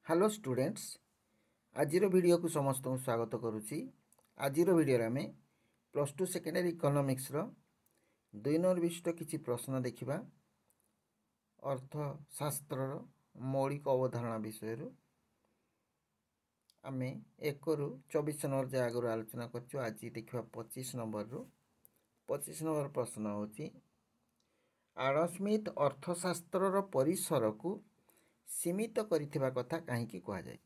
Hello students आजिर video को समस्त स्वागत करुच्ची। आजिर वीडियो आम +2 सेकेंडरी इकोनॉमिक्स रो 2 नंबर विशिष्ट किसी प्रश्न देखा अर्थशास्त्र मौलिक अवधारणा विषय आम 1 ରୁ 24 नंबर जहाँ आगु आलोचना कर आज देखा 25 नंबर प्रश्न होची आडम स्मिथ अर्थशास्त्र परिसर को सीमित करिथिबा कथा कहीं कहुए।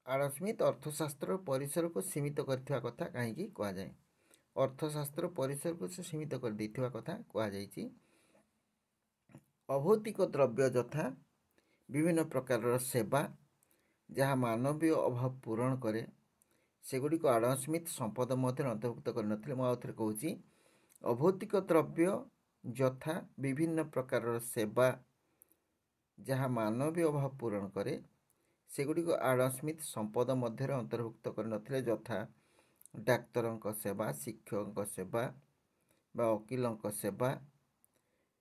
आडम स्मिथ अर्थशास्त्र परिसर को सीमित करिथिबा कथा कहीं कहुए। अर्थशास्त्र परिसर को से सीमित कर देथिबा कथा कहुए। अभौतिक द्रव्य यथा विभिन्न प्रकार सेवा जहाँ मानवीय अभाव पूरण करे सेगुड़ी आडम स्मिथ संपद मध्य अंतर्भुक्त कर मुझे कहूँ अभौतिक द्रव्य यथा विभिन्न प्रकार सेवा जहाँ मानवीय अभाव पूरण करे सेगुड़ी आडम स्मिथ संपद मध्य अंतर्भुक्त कर यथा डाक्तर सेवा शिक्षक सेवा बा वकिल सेवा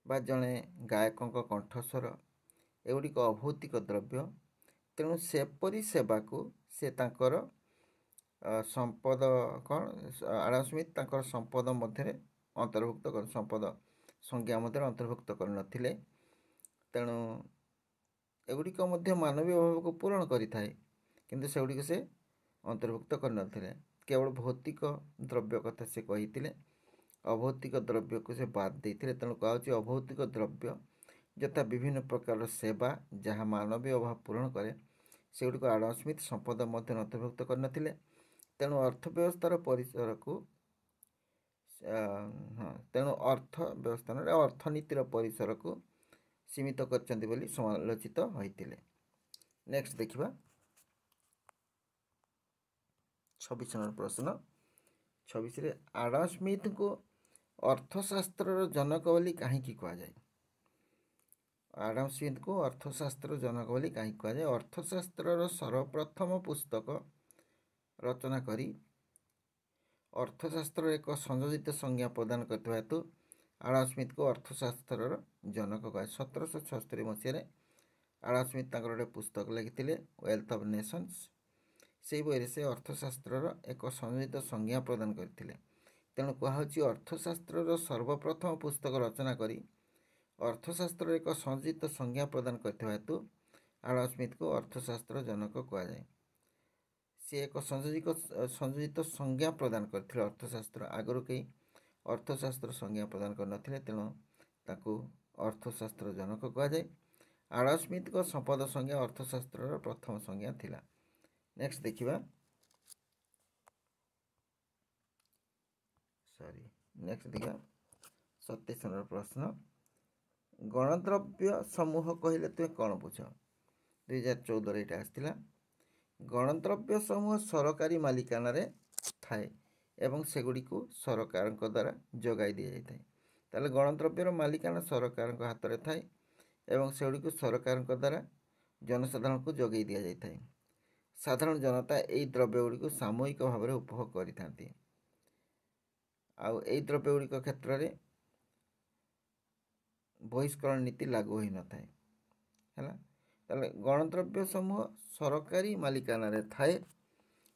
बा जड़े गायक कंठस्वर एगुड़िक अभौतिक द्रव्य तेणु सेपरी सेवा को से तांकर संपद कौन आडम स्मिथ तांकर संपद मध्य अंतर्भुक्त कर संपद संज्ञा मध्य अंतर्भुक्त कर नथिले। तेणु एगुड़िक मानवीय अभाव को पूरण करें किंतु सेगुड़िक से अंतर्भुक्त कर नथिले। केवल भौतिक द्रव्य कथा से कही अभौतिक द्रव्य को से बाद देते तेणु कहुच्छे अभौतिक द्रव्य यथा विभिन्न प्रकार सेवा जहाँ मानवीय अभाव पूरण करे सेगुड़िक आडम स्मिथ संपद मध्य अंतर्भुक्त कर नथिले। तेणु अर्थव्यवस्थार परिसर को तेणु अर्थव्यवस्था अर्थनीतिर परिसर को सीमित करचंती बोली समालोचित होइतिले। नेक्स्ट देखिबा 26 नंबर प्रश्न 26 रे आडम स्मिथ को अर्थशास्त्र जनक बोली कहीं कहुए। आडम स्मिथ को अर्थशास्त्र जनक बोली कहीं कहुए। अर्थशास्त्र सर्वप्रथम पुस्तक रचना करी अर्थशास्त्र एक संयोजित संज्ञा प्रदान करते हेतु आडम स्मिथ को अर्थशास्त्र जनक कहुए। 1776 मसीह आडम स्मिथ गोटे पुस्तक लिखिते वेल्थ ऑफ नेशंस से बही से अर्थशास्त्र एक संयोजित संज्ञा प्रदान करते तेणु कहुच्छी अर्थशास्त्र सर्वप्रथम पुस्तक रचना करी अर्थशास्त्र एक संयोजित संज्ञा प्रदान करते हेतु आडम स्मिथ को अर्थशास्त्र जनक कहुए। सी एक संयोजित संज्ञा प्रदान करते अर्थशास्त्र आगु कहीं अर्थशास्त्र संज्ञा प्रदान कर तेणु ताकू अर्थशास्त्र जनक कहुए। आडम स्मिथ को संपद संज्ञा अर्थशास्त्र प्रथम संज्ञा थिला। नेक्स्ट देखिबा नेक्स्ट देखा 27 नंबर प्रश्न गणद्रव्य समूह कहले तुम्हें कौन बुझ 2014 यहाँ आसला। गणद्रव्य समूह सरकारी मालिकाना रे थाए एवं सेगुड़ी को सरकार द्वारा जगाई दि जाए ताले गणद्रव्यर मालिकाना सरकार हाथ में थाए एवं सेगुड़ी को सरकार द्वारा जनसाधारण को जगै दि जाए। साधारण जनता यही द्रव्य गुड़ी को सामूहिक भाव में उपभोग करि आउ द्रव्य गुड़िक क्षेत्र में बहिष्करण नीति लागू हो न थाए। गणद्रव्य समूह सरकारी मालिकाना रे थाए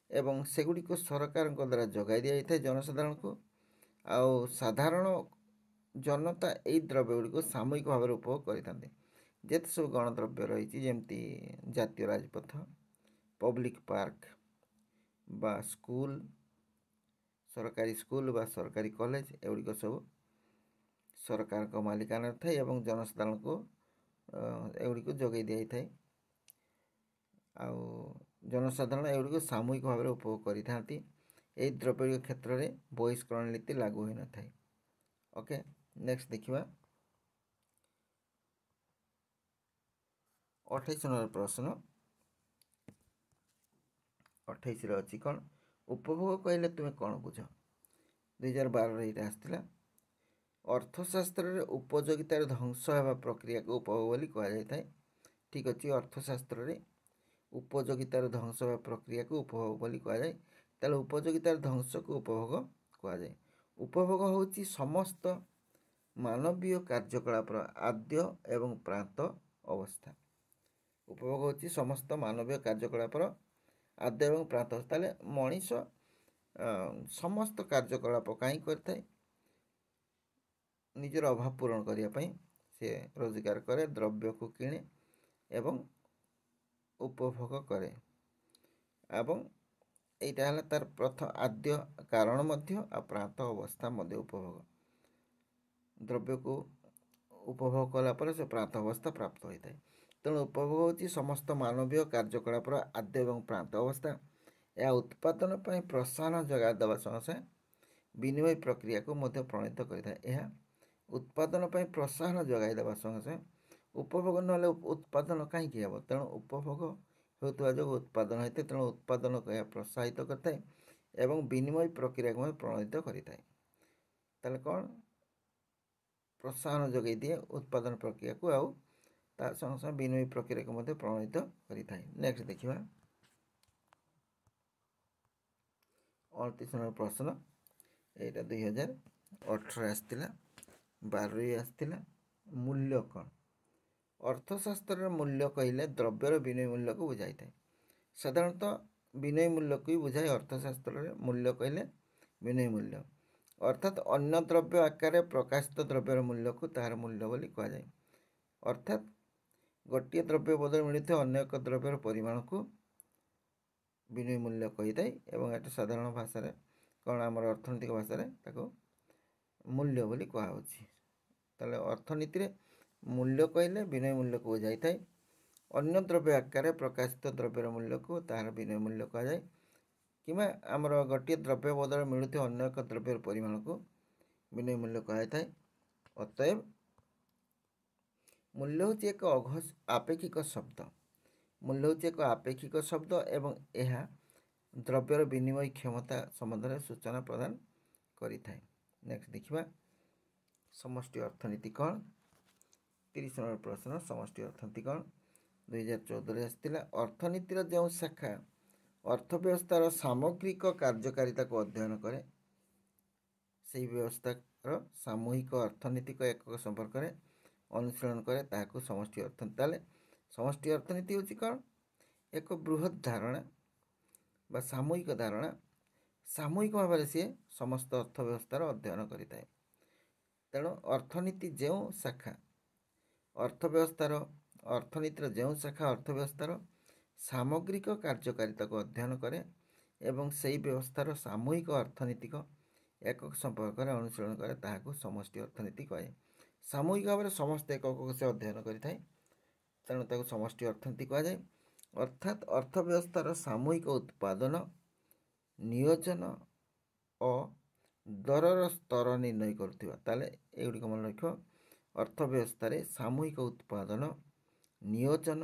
एवं सेगुड़ी को सरकार द्वारा जगाई दि जाए जनसाधारण को आउ साधारण जनता यही द्रव्य गुड़ी को सामूहिक भाव में उपभोग करें। जेते सब गणद्रव्य रही जमती जातीय राजपथ पब्लिक पार्क बा स्कूल सरकारी स्कूल बा सरकारी कॉलेज एगुड़िक सब सरकार को मालिकाना थाए एवं जनसाधारण को एगुड़िक जगै दि जाए आउ जनसाधारण एगुड़िक सामूहिक भाव में उपभोग करें। यही द्रव्य क्षेत्र में बहिष्करण नीति लागू हो न थाए। ओके नेक्स्ट देखिबा 28 नंबर प्रश्न 28 अच्छी कौन उपभोग कहले तुम्हें कौन बुझ 2012 यहाँ आसला। अर्थशास्त्र उपयोगितार ध्वंस होगा प्रक्रिया को उपभोग बोली कहुए। ठीक अच्छे अर्थशास्त्र उपयोगितार ध्वंस होगा प्रक्रिया को उपभोग बोली कहुए। ताले उपयोगितार ध्वंस को उपभोग कहुए। उपभोग होची समस्त मानवीय कार्यकलापर आद्य एवं प्रांत ଅବସ୍ଥା। ଉପଭୋଗ ହେଉଛି ସମସ୍ତ ମାନବୀୟ କାର୍ଯ୍ୟକଳାପର ଆଦ୍ୟ ଏବଂ ପ୍ରାନ୍ତ ଅବସ୍ଥା। ତାହେଲେ ମଣିଷ ସମସ୍ତ କାର୍ଯ୍ୟକଳାପ କାହିଁକି କରିଥାଏ? ନିଜର ଅଭାବ ପୂରଣ କରିବା ପାଇଁ ସେ ରୋଜଗାର କରେ, ଦ୍ରବ୍ୟକୁ କିଣେ ଏବଂ ଉପଭୋଗ କରେ। ଏବଂ এইটা ହେଲା ତାର ପ୍ରଥମ ଆଦ୍ୟ କାରଣ ମଧ୍ୟ ଆଉ ପ୍ରାନ୍ତ ଅବସ୍ଥା ମଧ୍ୟ ଉପଭୋଗ। ଦ୍ରବ୍ୟକୁ ଉପଭୋଗ କଲା ପରେ ସେ ପ୍ରାନ୍ତ ଅବସ୍ଥା ପ୍ରାପ୍ତ ହୋଇଥାଏ। ତେଣୁ ଉପଭୋଗ ହେଉଛି ସମସ୍ତ ମାନବୀୟ କାର୍ଯ୍ୟକଳାପର ଆଦ୍ୟ ଏବଂ ପ୍ରାନ୍ତ ଅବସ୍ଥା। ଏହା ଉତ୍ପାଦନ ପାଇଁ ପ୍ରୋତ୍ସାହନ ଯୋଗାଇ ଦେବା ସଙ୍ଗେ ବିନିମୟ ପ୍ରକ୍ରିୟାକୁ ମଧ୍ୟ ପ୍ରଣୀତ କରିଥାଏ। ଏହା ଉତ୍ପାଦନ ପାଇଁ ପ୍ରୋତ୍ସାହନ ଯୋଗାଇ ଦେବା ସଙ୍ଗେ ଉପଭୋଗ ନହେଲେ ଉତ୍ପାଦନ କାହିଁକି ହେବ? ତେଣୁ ଉପଭୋଗ ହେଉଥିବା ଯୋଗୁଁ ଉତ୍ପାଦନ ହୋଇଥାଏ। ତେଣୁ ଉତ୍ପାଦନକୁ ଏହା ପ୍ରୋତ୍ସାହିତ କରିଥାଏ ଏବଂ ବିନିମୟ ପ୍ରକ୍ରିୟାକୁ ମଧ୍ୟ ପ୍ରଣୀତ କରିଥାଏ। ତାହେଲେ କ'ଣ? ପ୍ରୋତ୍ସାହନ ଯୋଗାଇ ଦିଏ ଉତ୍ପାଦନ ପ୍ରକ୍ରିୟାକୁ, ଆଉ ତା ସଙ୍ଗେ ସଙ୍ଗେ ବିନିମୟ ପ୍ରକ୍ରିୟାକୁ ମଧ୍ୟ ପ୍ରଣୀତ କରିଥାଏ। ନେକ୍ସଟ ଦେଖିବା 29 ନମ୍ବର ପ୍ରଶ୍ନ। ଏଇଟା 2018 ଆସିଥିଲା, 12ରେ ଆସିଥିଲା। ମୂଲ୍ୟ କ'ଣ? ଅର୍ଥଶାସ୍ତ୍ରର ମୂଲ୍ୟ କହିଲେ ଦ୍ରବ୍ୟର ବିନିମୟ ମୂଲ୍ୟକୁ ବୁଝାଇଥାଏ। ସାଧାରଣତଃ ବିନିମୟ ମୂଲ୍ୟକୁ ହିଁ ବୁଝାଏ। ଅର୍ଥଶାସ୍ତ୍ରରେ ମୂଲ୍ୟ କହିଲେ ବିନିମୟ ମୂଲ୍ୟ, ଅର୍ଥାତ୍ ଅନ୍ୟ ଦ୍ରବ୍ୟ ଆକାରରେ ପ୍ରକାଶିତ ଦ୍ରବ୍ୟର ମୂଲ୍ୟକୁ ତାହାର ମୂଲ୍ୟ ବୋଲି କୁହାଯାଏ। ଅର୍ଥାତ୍ ଗୋଟିଏ ଦ୍ରବ୍ୟ ବଦଳରେ ମିଳୁଥିବା ଅନ୍ୟ ଏକ ଦ୍ରବ୍ୟର ପରିମାଣକୁ ବିନିମୟ ମୂଲ୍ୟ କହିଥାଏ। ଏବଂ ଏଟା ସାଧାରଣ ଭାଷାରେ କ'ଣ, ଆମର ଅର୍ଥନୈତିକ ଭାଷାରେ ତାକୁ ମୂଲ୍ୟ ବୋଲି କୁହାହେଉଛି। ତାହେଲେ ଅର୍ଥନୀତିରେ ମୂଲ୍ୟ କହିଲେ ବିନିମୟ ମୂଲ୍ୟକୁ ବୁଝାଇଥାଏ। ଅନ୍ୟ ଦ୍ରବ୍ୟ ଆକାରରେ ପ୍ରକାଶିତ ଦ୍ରବ୍ୟର ମୂଲ୍ୟକୁ ତାହାର ବିନିମୟ ମୂଲ୍ୟ କୁହାଯାଏ। କିମ୍ବା ଆମର ଗୋଟିଏ ଦ୍ରବ୍ୟ ବଦଳରେ ମିଳୁଥିବା ଅନ୍ୟ ଏକ ଦ୍ରବ୍ୟର ପରିମାଣକୁ ବିନିମୟ ମୂଲ୍ୟ କୁହାଯାଇଥାଏ। ଅତଏବ ମୂଲ୍ୟ ହେଉଛି ଏକ ଆପେକ୍ଷିକ ଶବ୍ଦ। ମୂଲ୍ୟ ହେଉଛି ଏକ ଆପେକ୍ଷିକ ଶବ୍ଦ ଏବଂ ଏହା ଦ୍ରବ୍ୟର ବିନିମୟ କ୍ଷମତା ସମ୍ବନ୍ଧରେ ସୂଚନା ପ୍ରଦାନ କରିଥାଏ। ନେକ୍ସଟ ଦେଖିବା ସମଷ୍ଟି ଅର୍ଥନୀତି କ'ଣ? 30 ନମ୍ବର ପ୍ରଶ୍ନ। ସମଷ୍ଟି ଅର୍ଥନୀତି କ'ଣ? 2014ରେ ଆସିଥିଲା। ଅର୍ଥନୀତିର ଯେଉଁ ଶାଖା ଅର୍ଥବ୍ୟବସ୍ଥାର ସାମଗ୍ରିକ କାର୍ଯ୍ୟକାରିତାକୁ ଅଧ୍ୟୟନ କରେ, ସେହି ବ୍ୟବସ୍ଥାର ସାମୂହିକ ଅର୍ଥନୀତିକ ଏକକ ସମ୍ପର୍କରେ ଅନୁଶୀଳନ କରେ, ତାହାକୁ ସମଷ୍ଟି ଅର୍ଥନୀତି। ତାହେଲେ ସମଷ୍ଟି ଅର୍ଥନୀତି ହେଉଛି କ'ଣ? ଏକ ବୃହତ୍ ଧାରଣା ବା ସାମୂହିକ ଧାରଣା। ସାମୂହିକ ଭାବରେ ସିଏ ସମସ୍ତ ଅର୍ଥ ବ୍ୟବସ୍ଥାର ଅଧ୍ୟୟନ କରିଥାଏ। ତେଣୁ ଅର୍ଥନୀତି ଯେଉଁ ଶାଖା ଅର୍ଥନୀତିର ଯେଉଁ ଶାଖା ଅର୍ଥବ୍ୟବସ୍ଥାର ସାମଗ୍ରିକ କାର୍ଯ୍ୟକାରିତାକୁ ଅଧ୍ୟୟନ କରେ ଏବଂ ସେହି ବ୍ୟବସ୍ଥାର ସାମୂହିକ ଅର୍ଥନୀତିକ ଏକକ ସମ୍ପର୍କରେ ଅନୁଶୀଳନ କରେ, ତାହାକୁ ସମଷ୍ଟି ଅର୍ଥନୀତି କୁହାଯାଏ। ସାମୂହିକ ଭାବରେ ସମସ୍ତ ଏକକକୁ ସେ ଅଧ୍ୟୟନ କରିଥାଏ, ତେଣୁ ତାକୁ ସମଷ୍ଟି ଅର୍ଥନୀତି କୁହାଯାଏ। ଅର୍ଥାତ୍ ଅର୍ଥବ୍ୟବସ୍ଥାର ସାମୂହିକ ଉତ୍ପାଦନ, ନିୟୋଜନ ଓ ଦରର ସ୍ତର ନିର୍ଣ୍ଣୟ କରୁଥିବା। ତାହେଲେ ଏଗୁଡ଼ିକ ମନେ ରଖିବ। ଅର୍ଥବ୍ୟବସ୍ଥାରେ ସାମୂହିକ ଉତ୍ପାଦନ, ନିୟୋଜନ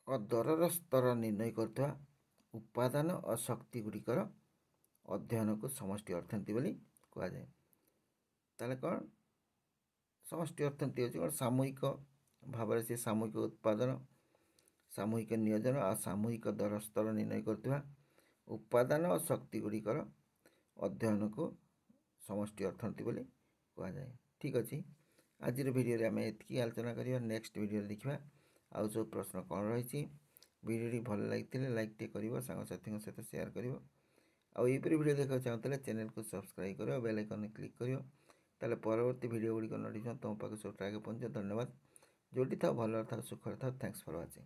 ଓ ଦରର ସ୍ତର ନିର୍ଣ୍ଣୟ କରୁଥିବା ଉପାଦାନ ଓ ଶକ୍ତି ଗୁଡ଼ିକର ଅଧ୍ୟୟନକୁ ସମଷ୍ଟି ଅର୍ଥନୀତି ବୋଲି କୁହାଯାଏ। ତାହେଲେ କ'ଣ? ସମଷ୍ଟି ଅର୍ଥନୀତି ହେଉଛି କ'ଣ? ସାମୂହିକ ଭାବରେ ସେ ସାମୂହିକ ଉତ୍ପାଦନ, ସାମୂହିକ ନିୟୋଜନ ଆଉ ସାମୂହିକ ଦର ସ୍ତର ନିର୍ଣ୍ଣୟ କରୁଥିବା ଉପାଦାନ ଓ ଶକ୍ତି ଗୁଡ଼ିକର ଅଧ୍ୟୟନକୁ ସମଷ୍ଟି ଅର୍ଥନୀତି ବୋଲି କୁହାଯାଏ। ଠିକ୍ ଅଛି, ଆଜିର ଭିଡ଼ିଓରେ ଆମେ ଏତିକି ଆଲୋଚନା କରିବା। ନେକ୍ସଟ ଭିଡ଼ିଓରେ ଦେଖିବା ଆଉ ସବୁ ପ୍ରଶ୍ନ କ'ଣ ରହିଛି। ଭିଡ଼ିଓଟି ଭଲ ଲାଗିଥିଲେ ଲାଇକ୍ଟିଏ କରିବ, ସାଙ୍ଗସାଥିଙ୍କ ସହିତ ସେୟାର କରିବ। ଆଉ ଏହିପରି ଭିଡ଼ିଓ ଦେଖିବାକୁ ଚାହୁଁଥିଲେ ଚ୍ୟାନେଲକୁ ସବସ୍କ୍ରାଇବ୍ କରିବ, ବେଲ୍ ଆଇକନ୍ରେ କ୍ଲିକ୍ କରିବ। ତାହେଲେ ପରବର୍ତ୍ତୀ ଭିଡ଼ିଓ ଗୁଡ଼ିକ ନୋଟିଫିକେସନ୍ ତୁମ ପାଖକୁ ସବୁଠୁ ଆଗେ ପହଞ୍ଚିବ। ଧନ୍ୟବାଦ। ଯେଉଁଠି ଥାଉ ଭଲରେ ଥାଉ, ସୁଖରେ ଥାଉ। Thanks for watching.